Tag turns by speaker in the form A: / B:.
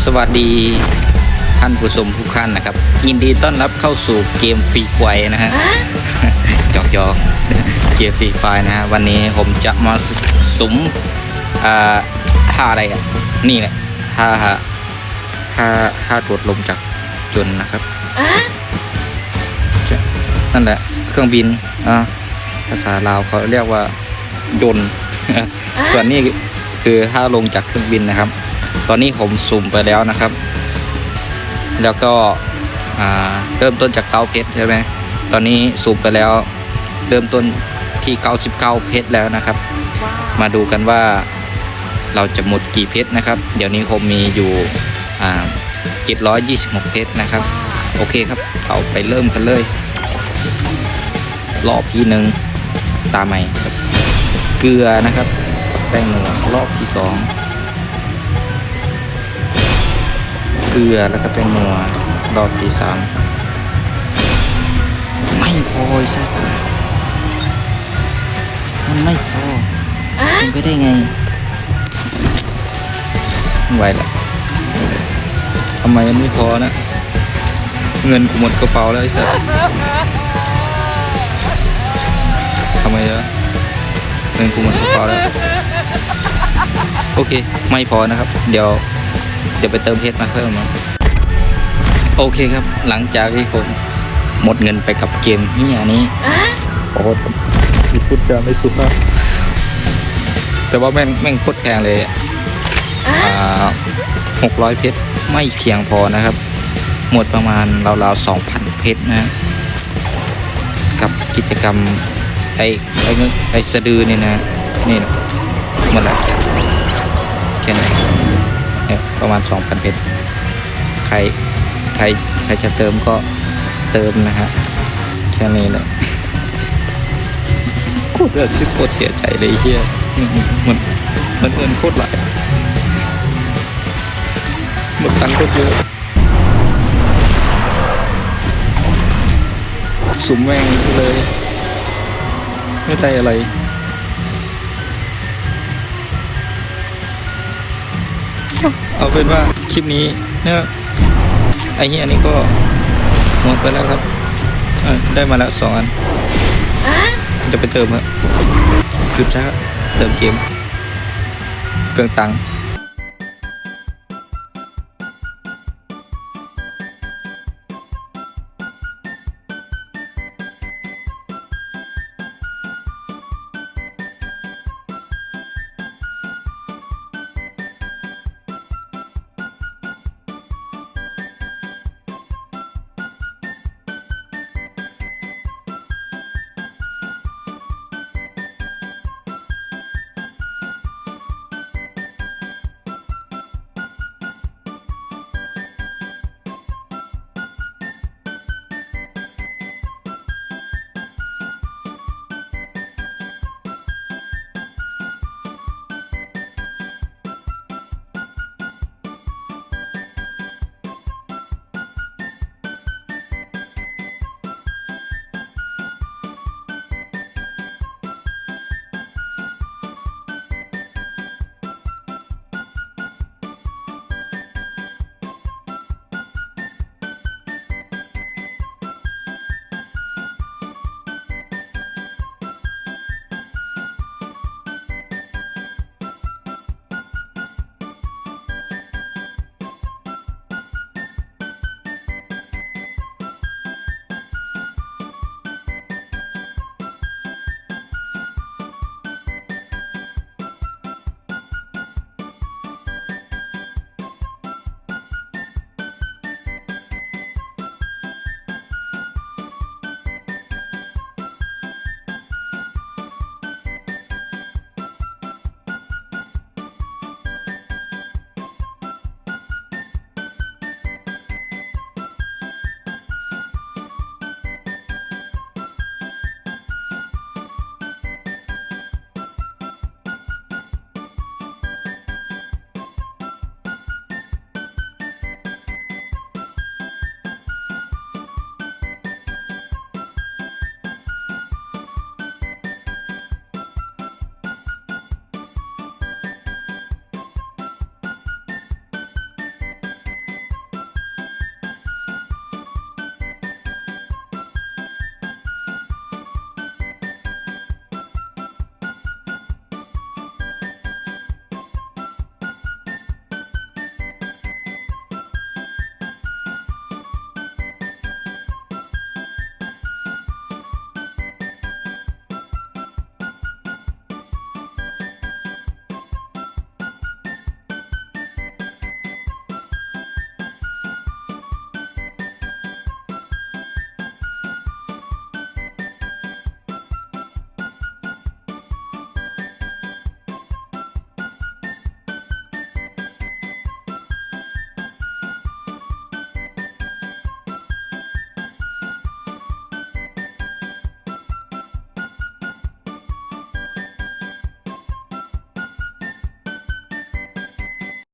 A: สวัสดีท่านผู้ชมทุกท่านนะครับยินดีต้อนรับเข้าสู่เกมฟรีไฟนะฮะจอกเกมฟรีไฟนะฮะวันนี้ผมจะมาสุ่มท่าอะไรอ่ะนี่แหละท่าตรวจลงจากจนนะครับนั่นแหละเครื่องบินภาษาลาวเขาเรียกว่าดนส่วนนี้คือท่าลงจากเครื่องบินนะครับตอนนี้ผมสุ่มไปแล้วนะครับแล้วก็เริ่มต้นจาก9เพชรใช่ไหมตอนนี้สุ่มไปแล้วเริ่มต้นที่99เพชรแล้วนะครับ มาดูกันว่าเราจะหมดกี่เพชรนะครับเดี๋ยวนี้ผมมีอยู่726เพชรนะครับโอเคครับเอาไปเริ่มกันเลยรอบที่1ตาใหม่ครับเกลือนะครับกับแป้งนัวรอบที่2เกลือแล้วก็แป้งนัวรอบที่3ไม่พอใช่มันไม่พอเป็นไปได้ไงไม่ไหวแล้วทำไมมันไม่พอนะเงินกูหมดกระเป๋าแล้วไอ้สัสทำไมวะเงินกูหมดกระเป๋าแล้วโอเคไม่พอนะครับเดี๋ยวไปเติมเพชรมาเพิ่มนะโอเคครับหลังจากที่ผมหมดเงินไปกับเกมนี้นี้โอ้โหที่พูดจะไม่สุภาพแต่ว่าแม่งโคตรแพงเลย600เพชรไม่เพียงพอนะครับหมดประมาณราวๆ 2,000 เพชรนะกับกิจกรรมไอ้สะดือเนี่ยนะนี่นะหมดแล้วแค่ไหนประมาณ 2,000 เพชรใครจะเติมก็เติมนะฮะแค่นี้แหละโคตรเสียใจเลยเฮียมันเงินโคตรหลายหมดตังค์โคตรเยอะสุ่มแม่งเลยไม่ได้อะไรเอาเป็นว่าคลิปนี้เนี่ยไอ้เหี้ยนี่ก็หมดไปแล้วครับได้มาแล้ว2 อันจะไปเติมครับจุดช้าเติมเกมเปลืองตังค์